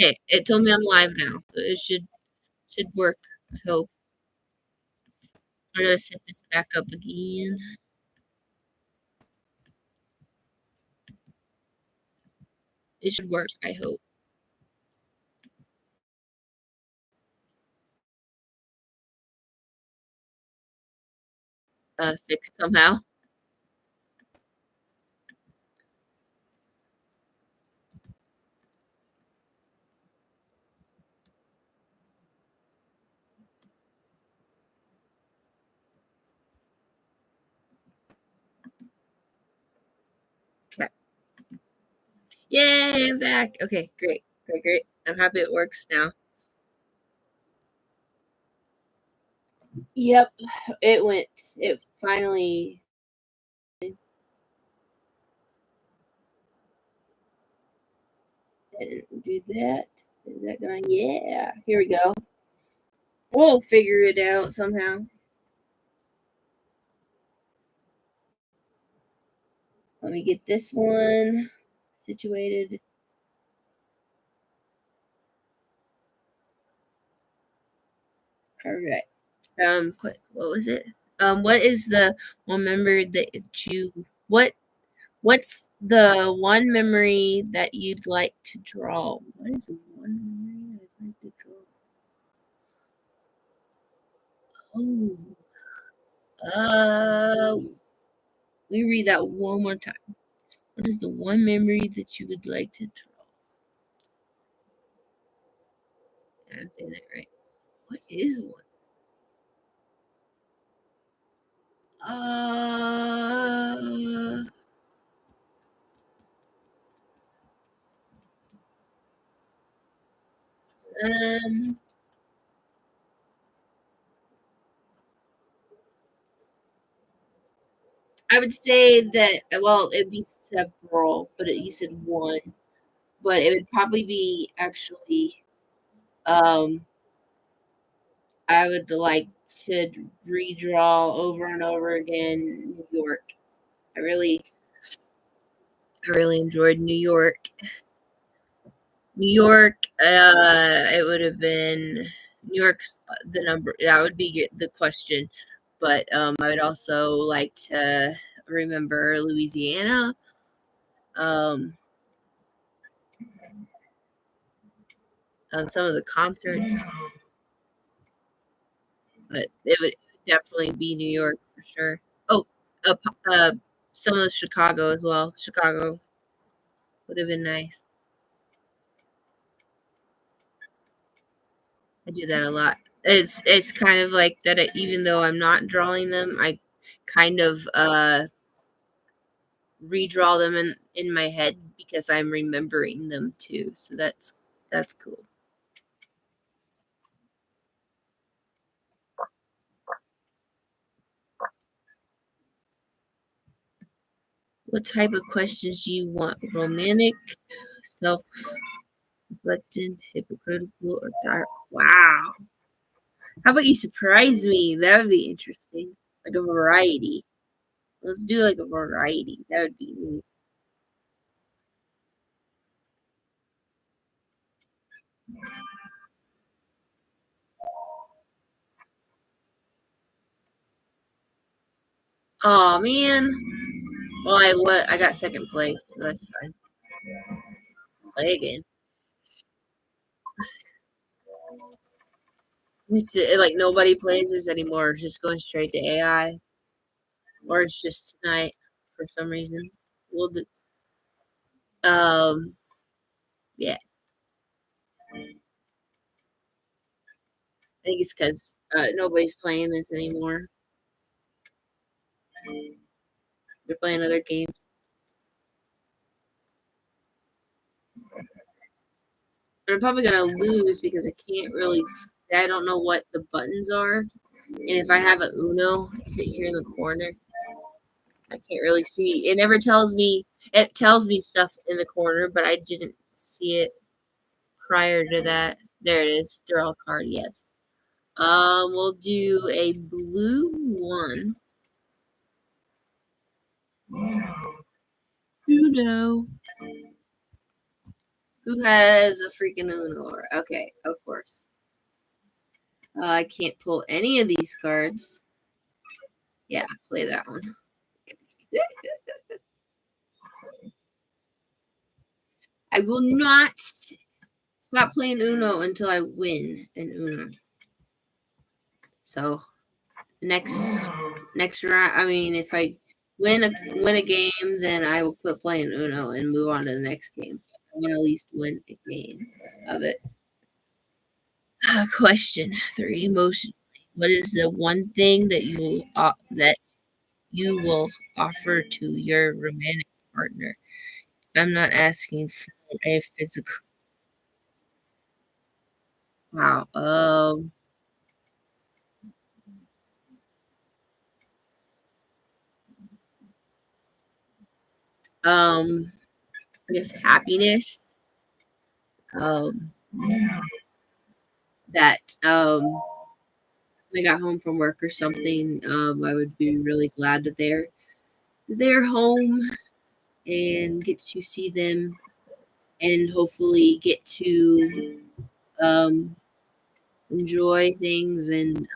Okay, it told me I'm live now. So it should work. I hope. I gotta set this back up again. It should work, I hope. Fixed somehow. Okay. Yay, I'm back. Okay, great. Great. I'm happy it works now. Yep, it went. It finally. Didn't do that. Is that gonna? Yeah, here we go. We'll figure it out somehow. Let me get this one situated. All right. What was it? What is the one memory that you what's the one memory that you'd like to draw? What is the one memory that I'd like to draw? Oh, let me read that one more time. What is the one memory that you would like to draw? I'm saying that right. What is one? Uh, um, I would say that, well, it'd be several, but you said one, but it would probably be actually, um, I would like to redraw over and over again New York. I really, I really enjoyed New York. New York, it would have been New York's the number. That would be the question, but I would also like to remember Louisiana. Um, some of the concerts, but it would definitely be New York for sure. Oh, uh, uh, some of Chicago as well. Chicago would have been nice. I do that a lot. It's kind of like that. Even though I'm not drawing them, I kind of redraw them in my head because I'm remembering them too. So that's cool. What type of questions do you want? Romantic, self-reflectant, hypocritical, or dark? Wow. How about you surprise me? That would be interesting. Like a variety. Let's do like a variety. That would be neat. Oh man. Well, I got second place, so that's fine. Play again. Like nobody plays this anymore. It's just going straight to AI, or it's just tonight for some reason. We'll do. Um. Yeah. I think it's because nobody's playing this anymore. They're playing other games. But I'm probably gonna lose because I can't really. I don't know what the buttons are, and if I have a Uno sit here in the corner, I can't really see. It never tells me. It tells me stuff in the corner, but I didn't see it prior to that. There it is. Draw a card. Yes. We'll do a blue one. Uno. Who has a freaking Uno? Okay, of course. I can't pull any of these cards. Yeah, play that one. I will not stop playing Uno until I win an Uno. So next round, I mean, if I win a game, then I will quit playing Uno and move on to the next game. I want to at least win a game of it. Question 3: emotionally, what is the one thing that you will offer to your romantic partner? I'm not asking for a physical. Wow. Um, I guess happiness. Um, that when I got home from work or something, I would be really glad that they're home and get to see them and hopefully get to um enjoy things and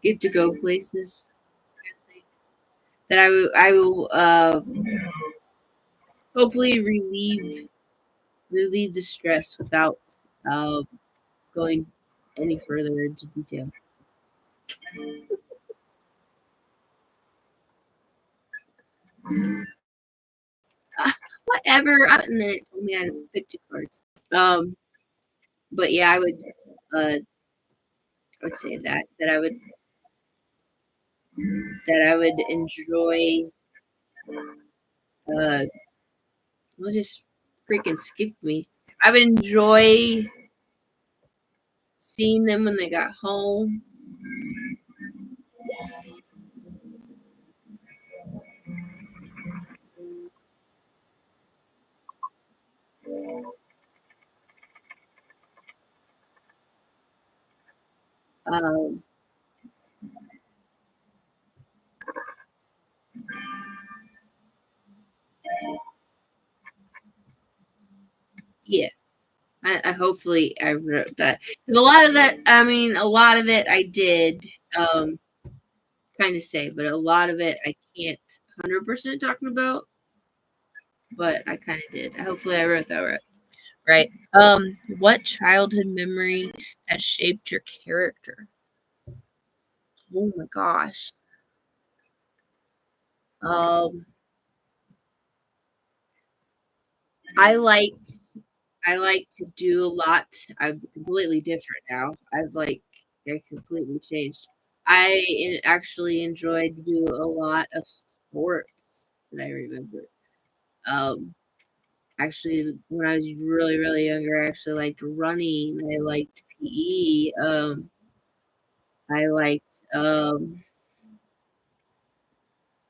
get to go places that I will hopefully relieve the stress without um going any further into detail. Whatever. And then it told me I had to pick 2 cards. But yeah, I would say that I would enjoy. Uh, well, just freaking skip me. I would enjoy seeing them when they got home. Um, yeah, I hopefully I wrote that because a lot of that. I mean, a lot of it I did kind of say, but a lot of it I can't 100% talking about. But I kind of did. Hopefully, I wrote that right. Right. What childhood memory that shaped your character? Oh my gosh. Um, I like I like to do a lot. I'm completely different now. I completely changed. Actually enjoyed to do a lot of sports that I remember. Um, actually, when I was really really younger, I actually liked running. I liked PE. I liked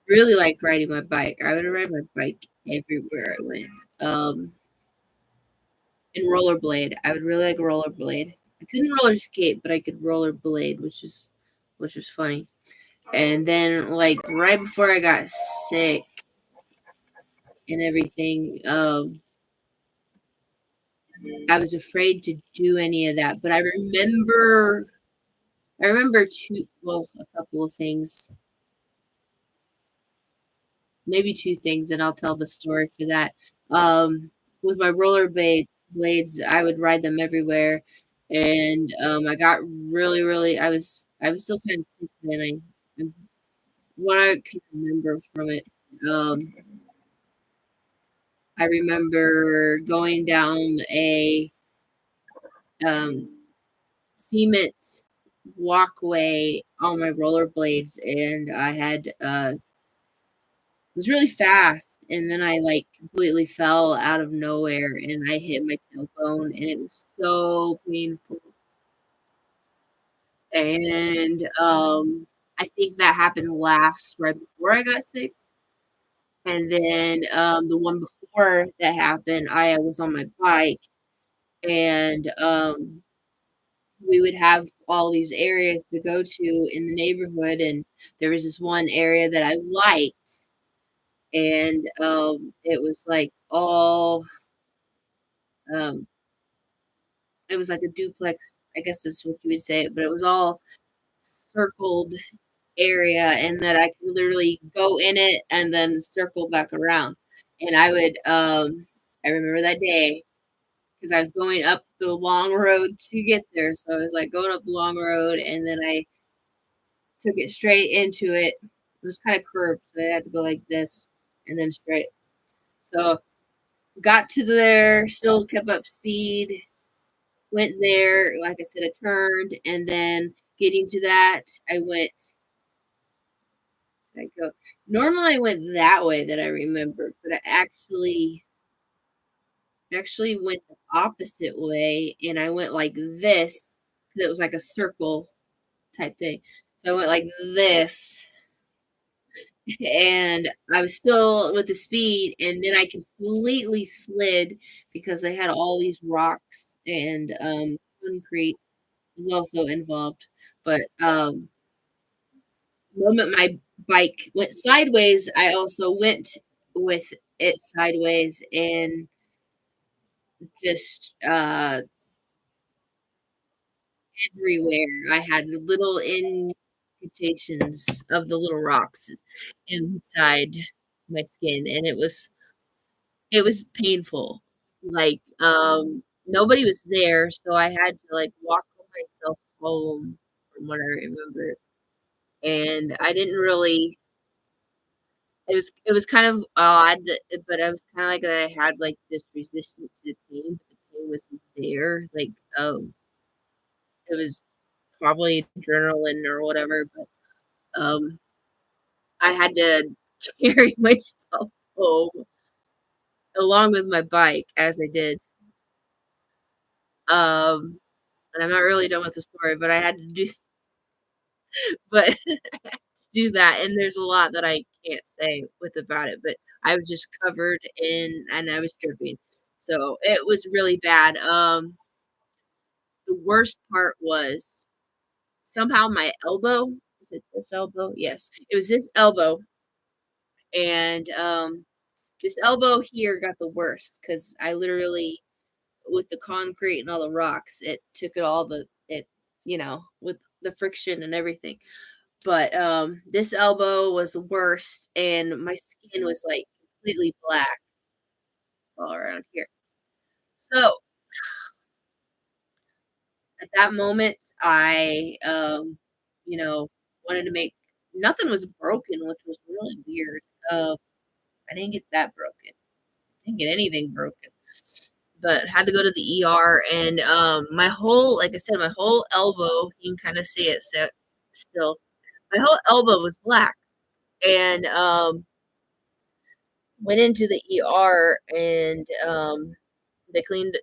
really liked riding my bike. I would ride my bike everywhere I went. And rollerblade. I would really like rollerblade. I couldn't roller skate, but I could rollerblade, which was funny. And then like right before I got sick and everything, I was afraid to do any of that. But I remember a couple of things, maybe 2 things, and I'll tell the story for that. With my blades, I would ride them everywhere, and I got really, really. I was still kind of sick then. What I can remember from it, um, I remember going down a um, cement walkway on my rollerblades, and I had was really fast, and then I like completely fell out of nowhere, and I hit my tailbone, and it was so painful. And I think that happened last right before I got sick, and then the one before that happened, I was on my bike, and we would have all these areas to go to in the neighborhood, and there was this one area that I liked. and it was like all um, it was like a duplex, I guess is what you would say, but it was all circled area, and that I could literally go in it and then circle back around. And I remember that day because I was going up the long road to get there. So I was like going up the long road, and then I took it straight into it. It was kind of curved, so I had to go like this and then straight. So got to there, still kept up speed, went there. Like I said, I turned, and then getting to that, I go. Normally, I went that way that I remember, but I actually went the opposite way, and I went like this because it was like a circle type thing. So I went like this, and I was still with the speed, and then I completely slid because I had all these rocks and concrete was also involved. But the moment my bike went sideways, I also went with it sideways and just everywhere. I had little indentations of the little rocks inside my skin, and it was painful. Like, nobody was there, so I had to, like, walk myself home from what I remember, and I didn't really it was kind of odd, but I was kinda like I had, like, this resistance to the pain, but the pain wasn't there, like, it was probably adrenaline or whatever, but, I had to carry myself home along with my bike as I did, um and I'm not really done with the story, but I had to do but do that, and there's a lot that I can't say with about it, but I was just covered in and I was dripping. So, it was really bad. The worst part was somehow my elbow is it this elbow? Yes. It was this elbow, and, this elbow here got the worst because I literally with the concrete and all the rocks, it took it all the it with the friction and everything. But, this elbow was the worst, and my skin was, like, completely black all around here. So, at that moment, I, wanted to make nothing was broken, which was really weird. I didn't get that broken. Didn't get anything broken, but had to go to the ER, and, my whole like I said, my whole elbow, you can kinda see it still. My whole elbow was black, and, went into the ER and, they cleaned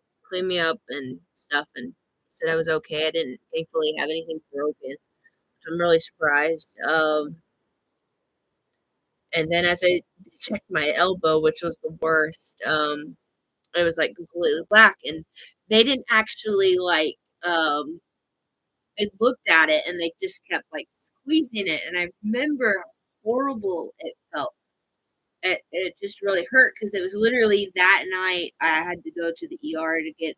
me up and stuff and said I was okay. I didn't thankfully have anything broken, which I'm really surprised. And then as I checked my elbow, which was the worst, it was, like, completely black, and they didn't actually, like, they looked at it and they just kept, like, squeezing it, and I remember how horrible it felt. It just really hurt because it was literally that night I had to go to the ER to get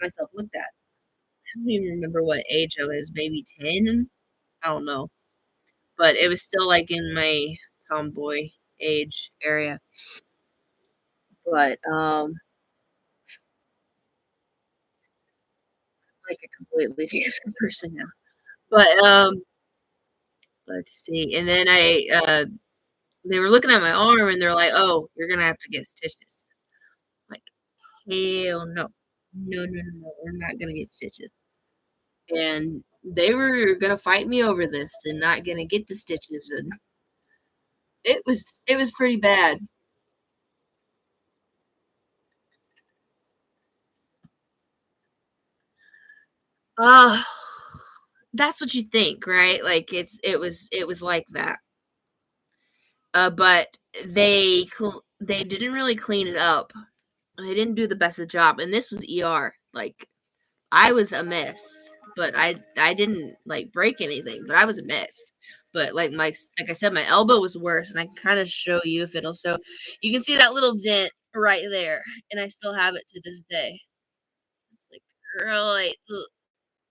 myself looked at. I don't even remember what age I was, maybe 10? I don't know, but it was still, like, in my tomboy age area, but, like a completely different person now. But, let's see, and then they were looking at my arm and they're like, "Oh, you're gonna have to get stitches." Like, "Hell no. No, no, no, no, we're not gonna get stitches." And they were gonna fight me over this and not gonna get the stitches, and it was pretty bad. Uh, that's what you think, right? Like, it was like that. But they didn't really clean it up. They didn't do the best of job, and this was ER. Like, I was a mess, but I didn't, like, break anything, but I was a mess. But like I said, my elbow was worse, and I can kind of show you if it'll show. You can see that little dent right there, and I still have it to this day. It's like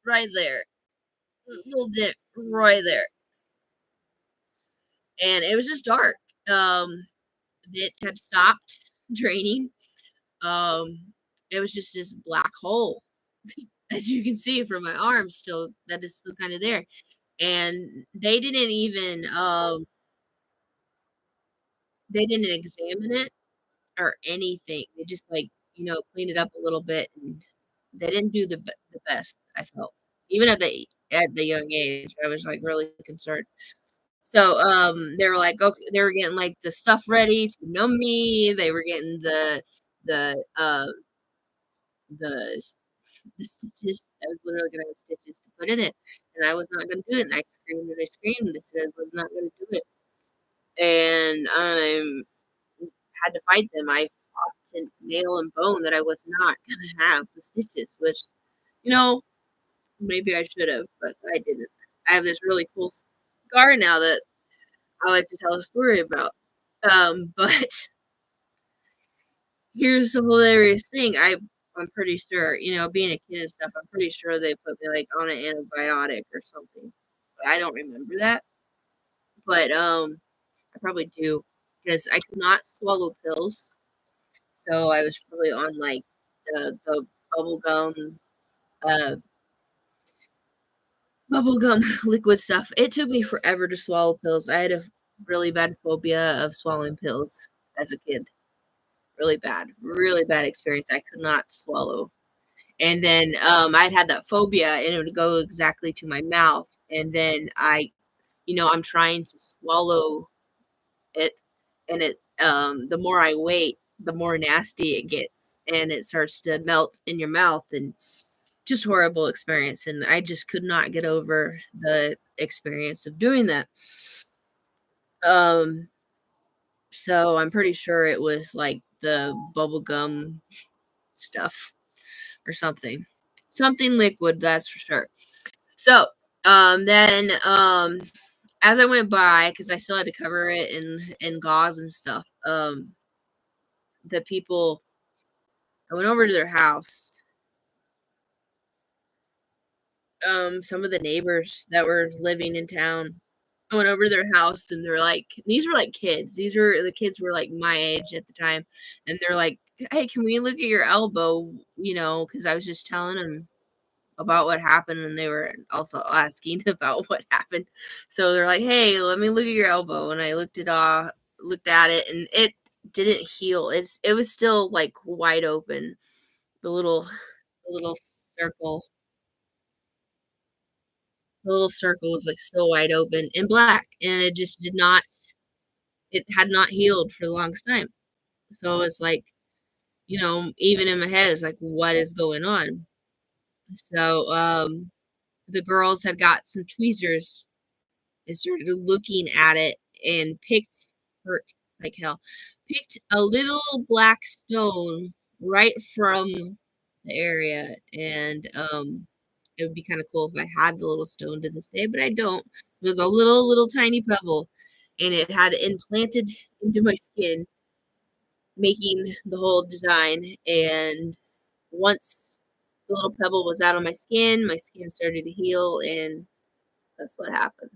right there, little dent right there, and it was just dark. It had stopped draining. Um, it was just this black hole, as you can see from my arm. Still, that is still kind of there, and they didn't examine it or anything. They just, like, cleaned it up a little bit, and they didn't do the best, I felt. Even at the young age, I was, like, really concerned. So, they were like, okay, they were getting, like, the stuff ready to numb me. They were getting the, the s the stitches. I was literally gonna have stitches to put in it, and I was not gonna do it, and I screamed and I screamed. I said I was not gonna do it, and had to fight them. I fought to nail and bone that I was not gonna have the stitches, which, you know, maybe I should have, but I didn't. I have this really cool scar now that I like to tell a story about. But here's the hilarious thing. I'm pretty sure, being a kid and stuff, I'm pretty sure they put me like on an antibiotic or something. But I don't remember that. But I probably do because I could not swallow pills. So I was probably on like the bubble gum uh bubblegum liquid stuff. It took me forever to swallow pills. I had a really bad phobia of swallowing pills as a kid. Really bad experience. I could not swallow. And then I'd had that phobia and it would go exactly to my mouth. And then I'm trying to swallow it, and the more I wait, the more nasty it gets, and it starts to melt in your mouth, and just horrible experience. And I just could not get over the experience of doing that. Um, so I'm pretty sure it was like the bubblegum stuff or something. Something liquid, that's for sure. So, then as I went by, because I still had to cover it in gauze and stuff, the people I went over to their house. Some of the neighbors that were living in town, I went over to their house, and they're like, these were like kids. The kids were like my age at the time, and they're like, "Hey, can we look at your elbow?" Because I was just telling them about what happened, and they were also asking about what happened. So they're like, "Hey, let me look at your elbow." And I looked at it, and it didn't heal. It was still like wide open. The little circle, the little circle was like so wide open and black, and it just did not. It had not healed for the longest time. So it's like, even in my head, it's like, what is going on? So the girls had got some tweezers and started looking at it and hurt like hell, picked a little black stone right from the area. And it would be kind of cool if I had the little stone to this day, but I don't. It was a little tiny pebble, and it had implanted into my skin, making the whole design. And once the little pebble was out of my skin started to heal, and that's what happened.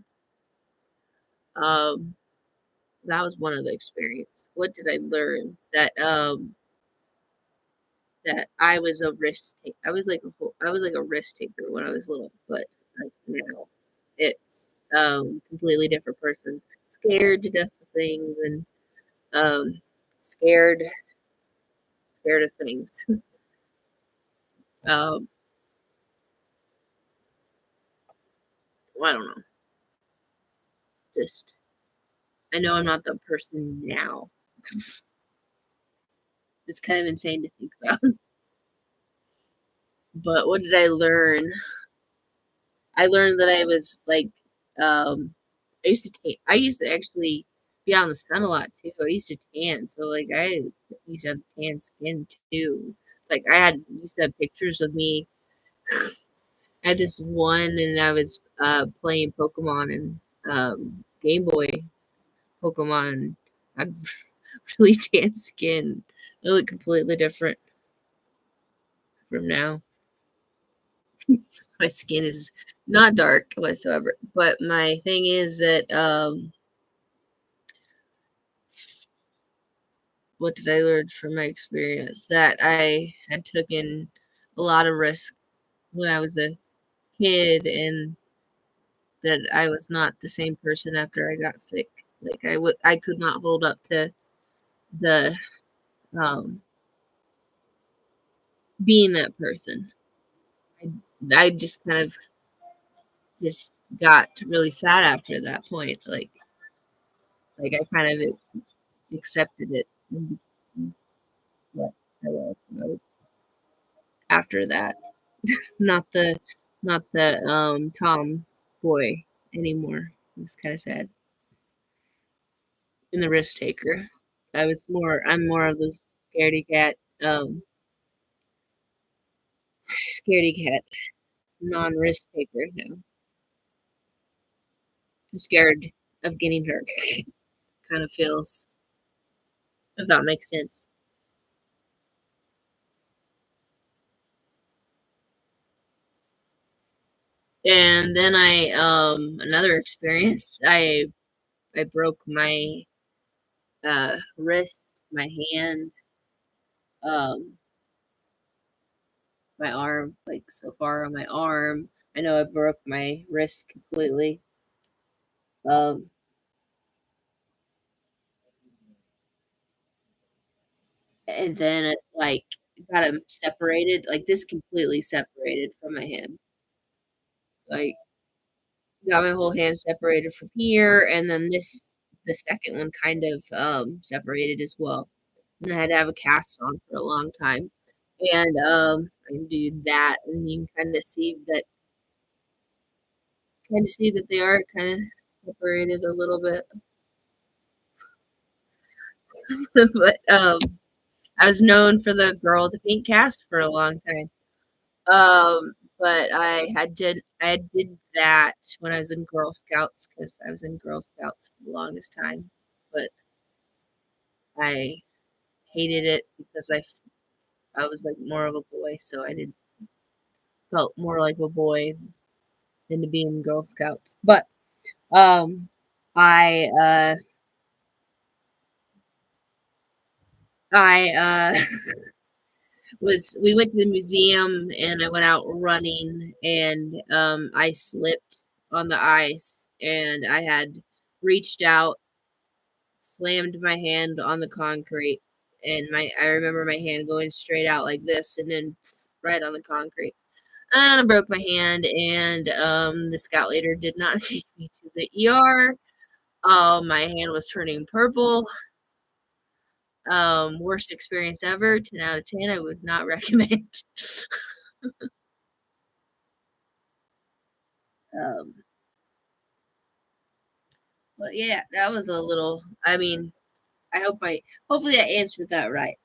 Um, that was one of the experience. What did I learn? That I was a risk taker. I was like a risk taker when I was little, but like now it's completely different person. Scared to death of things, and um scared scared of things. um well, I don't know. Just I know I'm not the person now. It's kind of insane to think about. But what did I learn? I learned that I was like, I used to actually be out in the sun a lot too. I used to tan, so like I used to have tan skin too. Like used to have pictures of me. I had this one, and I was playing Pokemon, and Game Boy Pokemon had really tan skin. It looked completely different from now. My skin is not dark whatsoever. But my thing is that what did I learn from my experience? That I had taken a lot of risk when I was a kid, and that I was not the same person after I got sick. Like I could not hold up to the um being that person. I just kind of just got really sad after that point. Like I kind of accepted it and became what I was after that. Not the Tom boy anymore. It was kind of sad. And the risk taker. I'm more of the scaredy cat, scaredy cat, non-risk taker now. I'm scared of getting hurt. Kind of feels, if that makes sense. And then another experience, I broke my wrist, my hand, um, my arm, like so far on my arm. I know I broke my wrist completely. Um, and then it like got them separated, like this completely separated from my hand. So I got my whole hand separated from here, and then the second one kind of separated as well. And I had to have a cast on for a long time. And I do that, and you can kind of see that they are kind of separated a little bit. But I was known for the girl with the pink cast for a long time. But I did that when I was in Girl Scouts because I was in Girl Scouts for the longest time. But I hated it because I was like more of a boy, so I did felt more like a boy than to be in Girl Scouts. But um, I I was we went to the museum and I went out running and I slipped on the ice and I had reached out, slammed my hand on the concrete, and my I remember my hand going straight out like this and then right on the concrete. And I broke my hand, and the scout leader did not take me to the ER. My hand was turning purple. Worst experience ever. 10 out of 10. I would not recommend. um, but yeah, that was a little. I mean, hopefully I answered that right.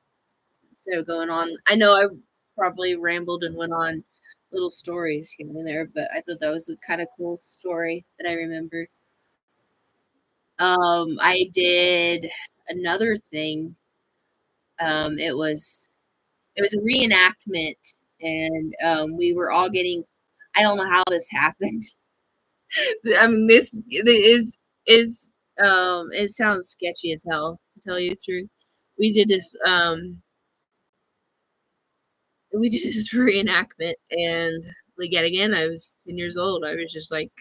Instead of going on, I know I probably rambled and went on little stories here and there, but I thought that was a kind of cool story that I remember. I did another thing. Um, it was it was a reenactment, and we were all getting. I don't know how this happened. I mean, this is it sounds sketchy as hell to tell you the truth. We did this we did this reenactment, and like yet again, I was 10 years old. I was just like,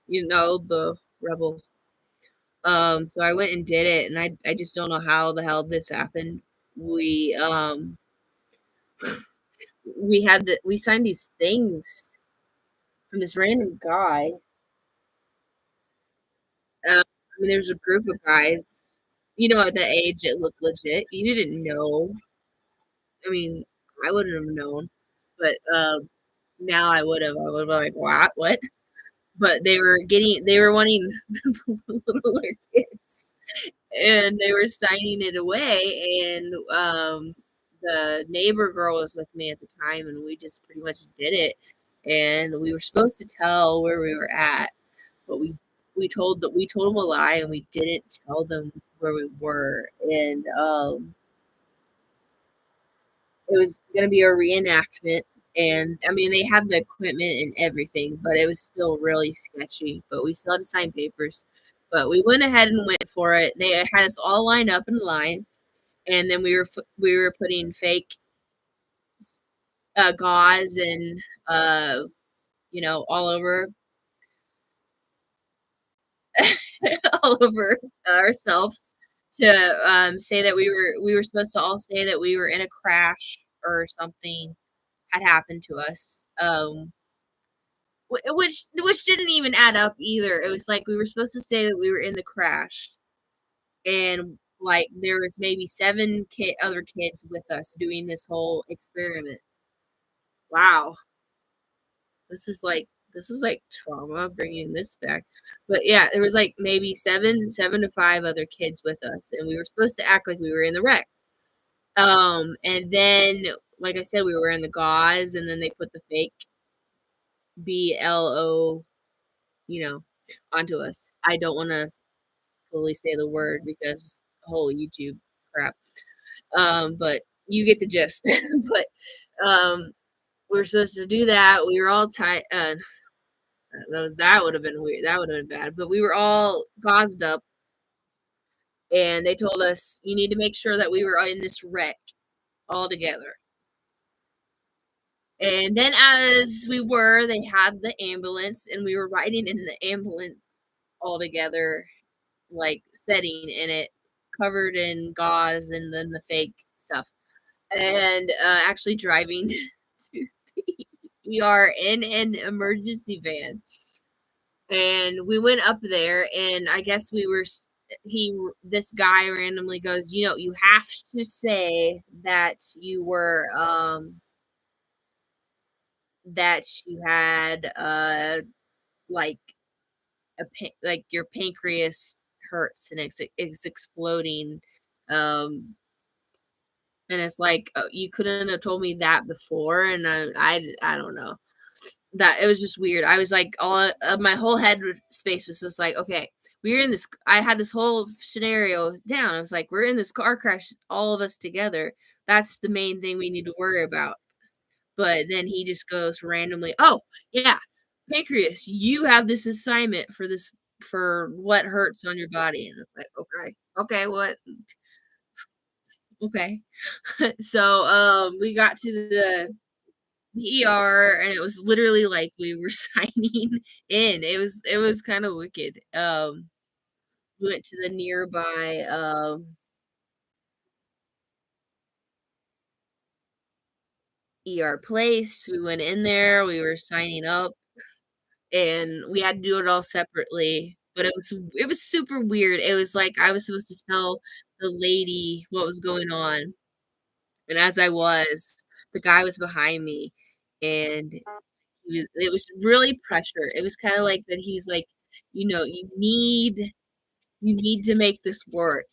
the rebel. So I went and did it, and I just don't know how the hell this happened. We we signed these things from this random guy. I mean, there's a group of guys. At that age, it looked legit. You didn't know. I mean, I wouldn't have known, but now I would have. I would have been like, what? But they were wanting littler kids, and they were signing it away. And the neighbor girl was with me at the time, and we just pretty much did it. And we were supposed to tell where we were at, but we told them a lie, and we didn't tell them where we were, and, it was gonna be a reenactment, and, I mean, they had the equipment and everything, but it was still really sketchy, but we still had to sign papers, but we went ahead and went for it. They had us all lined up in line, and then we were putting fake, gauze and, uh, all over all over ourselves to, say that we were supposed to all say that we were in a crash or something had happened to us, which didn't even add up either. It was like we were supposed to say that we were in the crash, and, like, there was maybe 7 other kids with us doing this whole experiment. Wow. This is like trauma bringing this back. But yeah, there was like maybe 7 to 5 other kids with us, and we were supposed to act like we were in the wreck. And then, like I said, we were in the gauze, and then they put the fake BLO, you know, onto us. I don't want to fully say the word because whole YouTube crap. But you get the gist. But we were supposed to do that. We were all tied. That would have been weird. That would have been bad. But we were all gauzed up, and they told us you need to make sure that we were in this wreck all together. And then, as we were, they had the ambulance, and we were riding in the ambulance all together, like setting in it, covered in gauze and then the fake stuff, and actually driving to the ER in an emergency van. And we went up there, and I guess we were he this guy randomly goes, you have to say that you were that you had like like your pancreas hurts and it's exploding, um and it's like, oh, you couldn't have told me that before. And I don't know, that it was just weird. I was like, all my whole head space was just like, okay, we're in this. I had this whole scenario down. I was like, we're in this car crash, all of us together. That's the main thing we need to worry about. But then he just goes randomly, oh yeah, pancreas, you have this assignment for this, for what hurts on your body. And it's like, okay, what? Okay. So we got to the ER, and it was literally like we were signing in. It was kind of wicked. We went to the nearby ER place. We went in there, we were signing up, and we had to do it all separately. But it was super weird. It was like I was supposed to tell the lady what was going on. And as I was, the guy was behind me, and it was really pressure. It was kinda like that he's like, you need to make this work."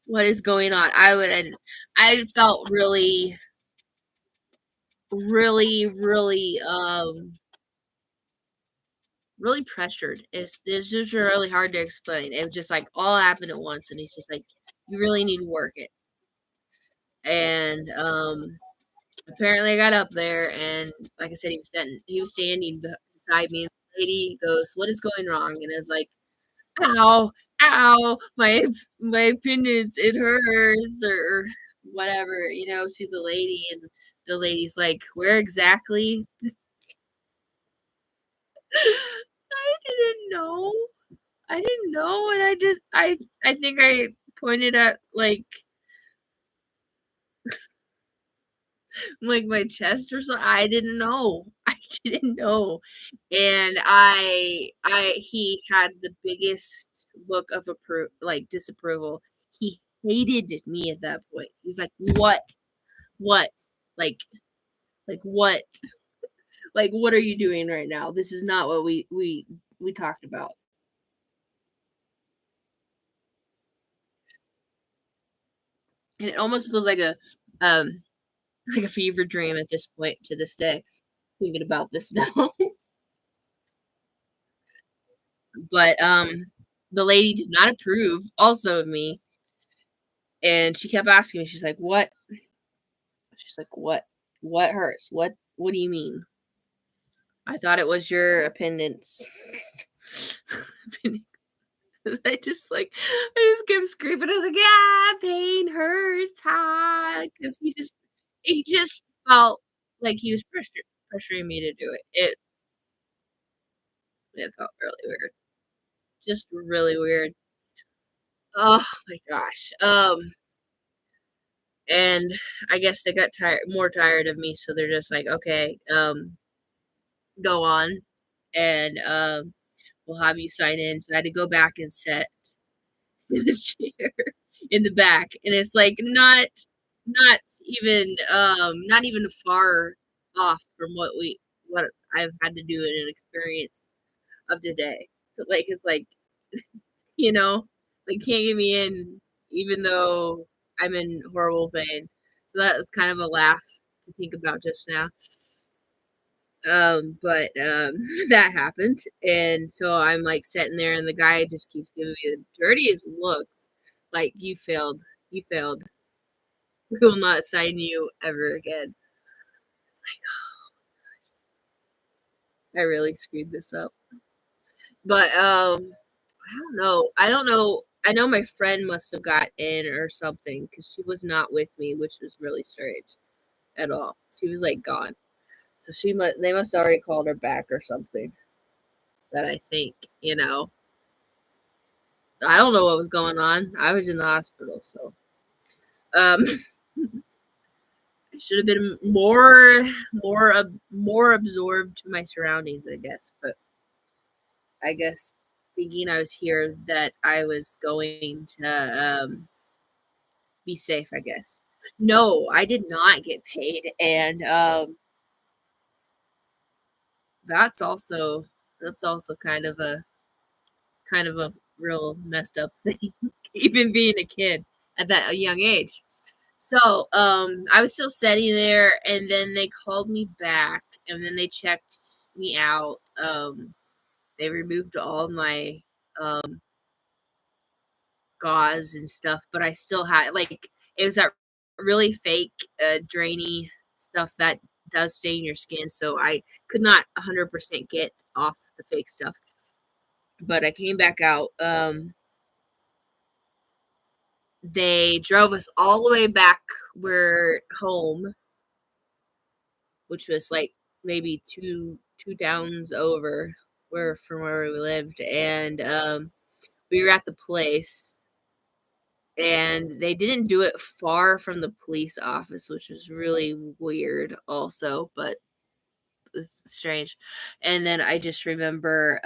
What is going on? I felt really, really, really, really pressured. It's just really hard to explain. It was just, like, all happened at once, and he's just like, "You really need to work it." And, apparently I got up there, and like I said, he was standing beside me, and the lady goes, "What is going wrong?" And I was like, "Ow, ow, my appendix, it hurts," or whatever, to the lady, and the lady's like, "Where exactly?" I didn't know. I didn't know, and I think I pointed at, like my chest or so. I didn't know. I didn't know. And he had the biggest look of disapproval. He hated me at that point. He's like, "What? What? Like what? Like what are you doing right now? This is not what we talked about." And it almost feels um like a fever dream at this point, to this day, thinking about this now. But, the lady did not approve also of me, and she kept asking me, she's like, "What?" She's like, What hurts? What do you mean?" I thought it was your appendix. I just like I just kept screaming. I was like, "Yeah, pain hurts, ha!" Because he just felt like he was pressuring me to do it. It felt really weird, just really weird. Oh my gosh. And I guess they got tired of me, so they're just like, "Okay, go on, and we'll have you sign in." So I had to go back and sit in this chair in the back, and it's like not not even far off from what I've had to do in an experience of today. So, like, it's like, you know, they can't get me in even though I'm in horrible pain. So that was kind of a laugh to think about just now. But that happened, and so I'm like sitting there, and the guy just keeps giving me the dirtiest looks, like, you failed, we will not sign you ever again. It's like, I really screwed this up. But I don't know. I know my friend must have got in or something because she was not with me, which was really strange at all. She was like gone, so they must have already called her back or something. That I think, I don't know what was going on. I was in the hospital, so um, I should have been more absorbed to my surroundings, I guess. But I guess thinking I was here, that I was going to be safe. I guess. No, I did not get paid, and that's also that's also kind of a real messed up thing, even being a kid at that a young age. So, I was still sitting there, and then they called me back, and then they checked me out. They removed all my um, gauze and stuff, but I still had like it was that really fake, drainy stuff that does stain your skin. So I could not 100% get off the fake stuff. But I came back out. They drove us all the way back where home, which was like maybe two downs over where from where we lived, and we were at the place, and they didn't do it far from the police office, which was really weird also, but it's strange. And then I just remember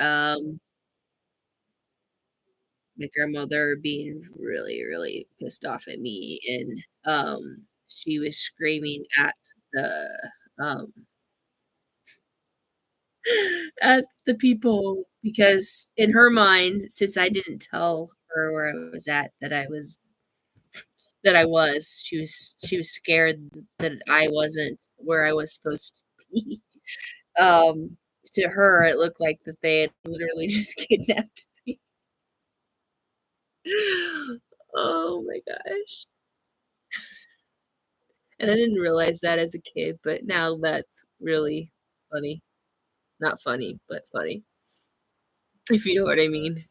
my grandmother being really, really pissed off at me, and she was screaming at the um at the people, because in her mind, since I didn't tell her where I was at, she was scared that I wasn't where I was supposed to be. Um, to her, it looked like that they had literally just kidnapped me. Oh my gosh. And I didn't realize that as a kid, but now that's really funny. Not funny, but funny, if you know what I mean.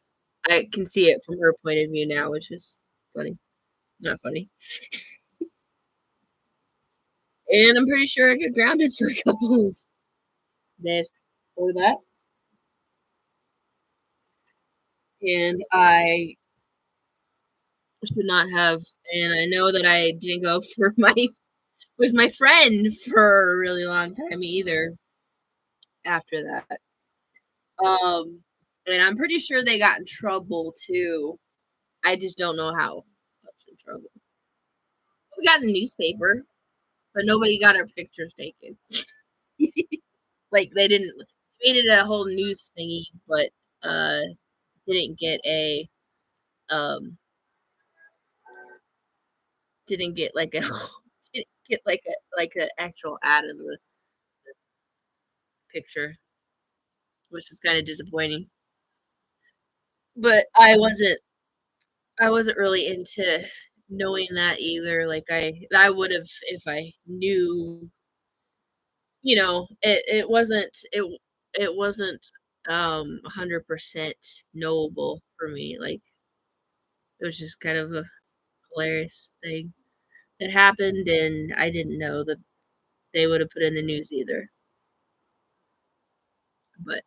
I can see it from her point of view now, which is funny. Not funny. And I'm pretty sure I got grounded for a couple of days for that. And I should not have. And I know that I didn't go for my with my friend for a really long time either after that. Um, and I'm pretty sure they got in trouble too. I just don't know how much in trouble. We got in the newspaper, but nobody got our pictures taken. Like they didn't made it a whole news thingy, but uh didn't get a um didn't get like a didn't get like a actual ad of the picture, which is kind of disappointing. But I wasn't really into knowing that either. Like I would have if I knew, it wasn't 100% knowable for me. Like it was just kind of a hilarious thing that happened and I didn't know that they would have put in the news either. But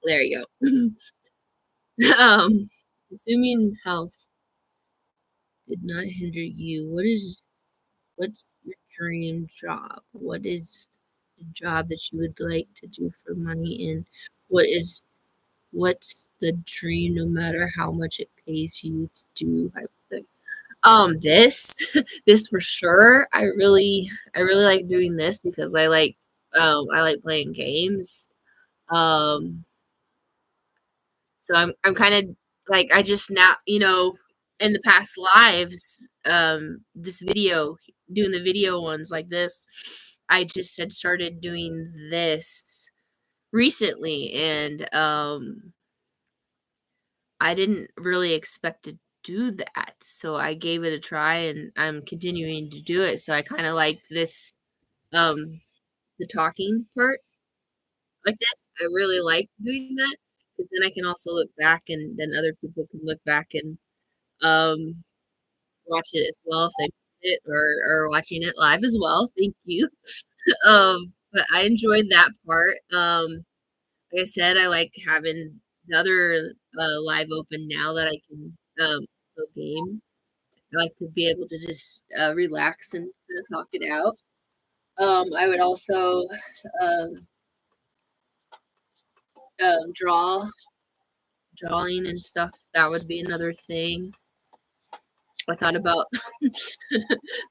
there you go. Assuming health did not hinder you, what's your dream job? What is the job that you would like to do for money and what is what's the dream no matter how much it pays you to do type of thing? This this for sure. I really like doing this because I like playing games. Um So I'm kind of like I just now, in the past lives, this video doing the video ones like this, I just had started doing this recently and I didn't really expect to do that. So I gave it a try and I'm continuing to do it. So I kind of like this um the talking part like this. I really like doing that because then I can also look back and then other people can look back and um, watch it as well if they missed it or watching it live as well. Thank you. But I enjoyed that part. Like I said, I like having the other live open now that I can also game. I like to be able to just relax and kind of talk it out. I would also um, drawing and stuff. That would be another thing. I thought about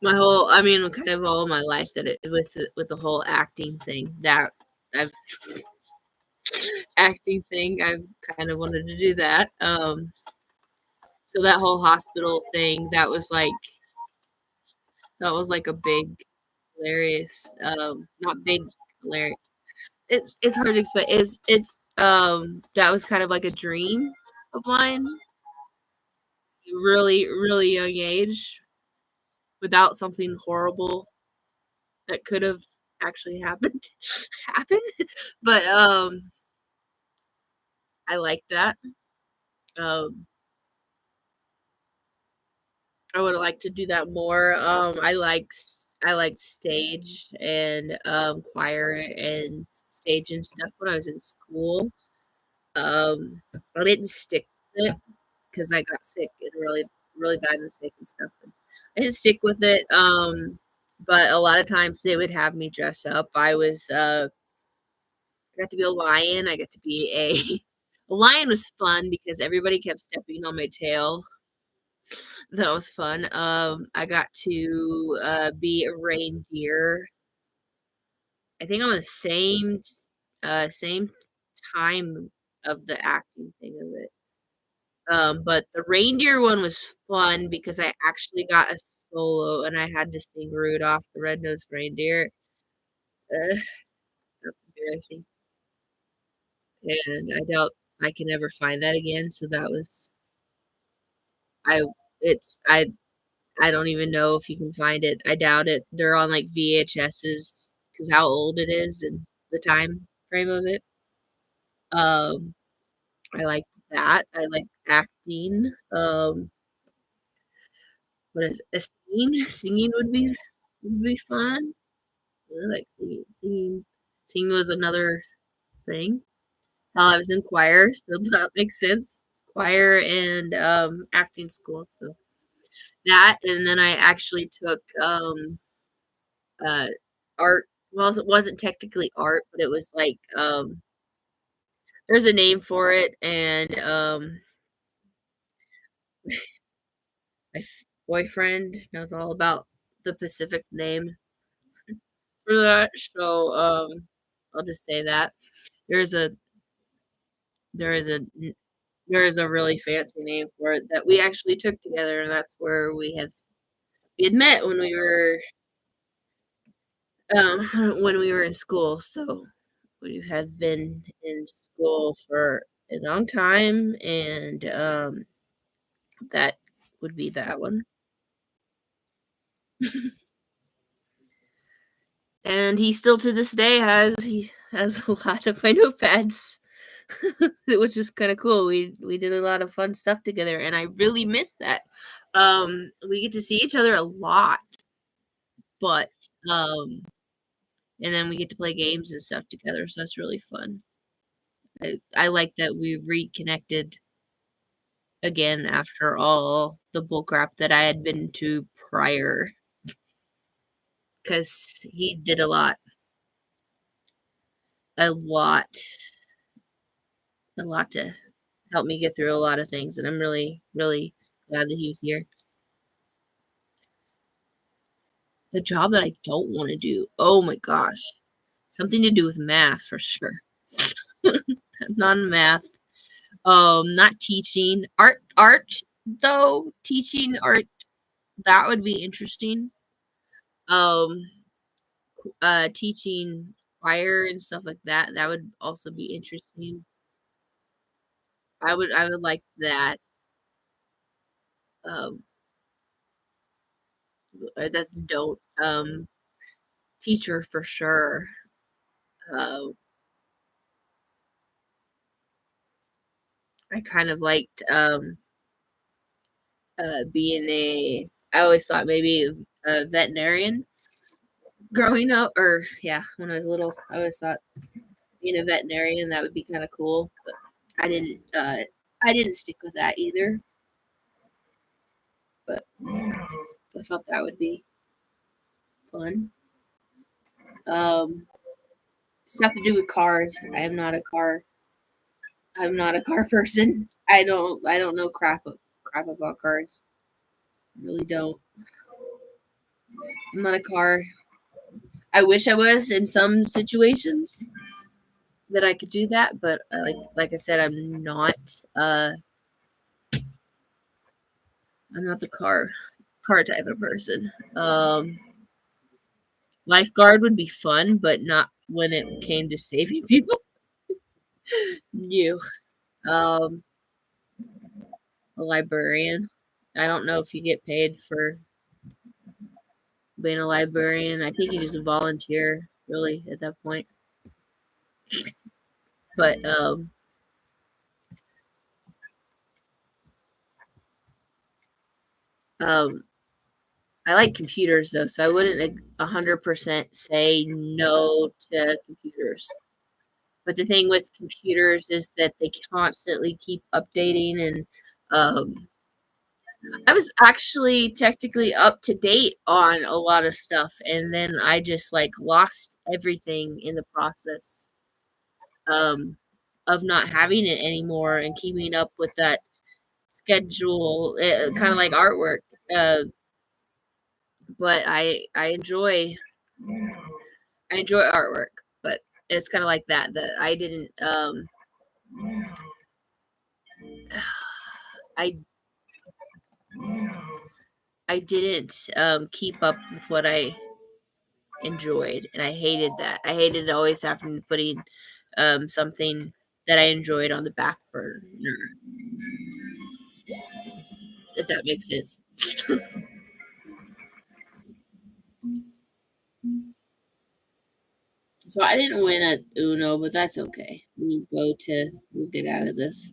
I mean, kind of all my life that it with the whole acting thing that I've acting thing. I've kind of wanted to do that. So that whole hospital thing, that was like a big, hilarious, not big, hilarious. It's hard to explain. It's that was kind of like a dream of mine, really, really young age, without something horrible that could have actually happened happened. But I like that. Um I would like to do that more. I like stage and choir and stage and stuff when I was in school. I didn't stick with it because I got sick and really bad and sick and stuff. And I didn't stick with it. But a lot of times they would have me dress up. I got to be a lion. I got to be a lion was fun because everybody kept stepping on my tail. That was fun. I got to be a reindeer. I think on the same time of the acting thing of it. But the reindeer one was fun because I actually got a solo and I had to sing Rudolph the Red-Nosed Reindeer. Uh, that's embarrassing. And I doubt I can ever find that again. So that was I it's I don't even know if you can find it. I doubt it. They're on like VHSs because how old it is and the time frame of it. Um, I like that. I like acting. What is it? Singing? Singing would be fun. I really like singing. Singing was another thing. I was in choir, so that makes sense. It's choir and acting school. So that, and then I actually took uh art. Well, it wasn't technically art, but it was like there's a name for it, and my boyfriend knows all about the Pacific name for that. So I'll just say that there's a there is a there is a really fancy name for it that we actually took together, and that's where we had met when we were in school. So we had been in school for a long time, and that would be that one. And he still to this day has a lot of my notepads, which is kind of cool. We did a lot of fun stuff together, and I really miss that. We get to see each other a lot, but and then we get to play games and stuff together, so that's really fun. I like that we reconnected again after all the bullcrap that I had been to prior, because he did a lot, a lot to help me get through a lot of things, and I'm really, really glad that he was here. The job that I don't want to do, oh my gosh, something to do with math for sure. Non-math, not teaching art though. Teaching art, that would be interesting. Um, teaching choir and stuff like that, that would also be interesting. I would like that. Um, that's dope. Teacher for sure. Uh, I kind of liked being a. I always thought maybe a veterinarian growing up, or yeah, when I was little, I always thought being a veterinarian that would be kind of cool. But I didn't. I didn't stick with that either. But I thought that would be fun. Um, Stuff to do with cars. I'm not a car person. I don't know crap about cars. I really don't. I'm not a car. I wish I was in some situations that I could do that, but like I said, uh I'm not the car type of person. Lifeguard would be fun, but not when it came to saving people. You. Um a librarian. I don't know if you get paid for being a librarian. I think you just volunteer really at that point. But um I like computers though, so I wouldn't 100% say no to computers. But the thing with computers is that they constantly keep updating, and um I was actually technically up to date on a lot of stuff, and then I just like lost everything in the process um of not having it anymore and keeping up with that schedule, kind of like artwork. Uh but I enjoy artwork, but it's kind of like that I I didn't keep up with what I enjoyed, and I hated that. I hated always having to putting something that I enjoyed on the back burner, if that makes sense. So I didn't win at Uno, but that's okay. We'll get out of this.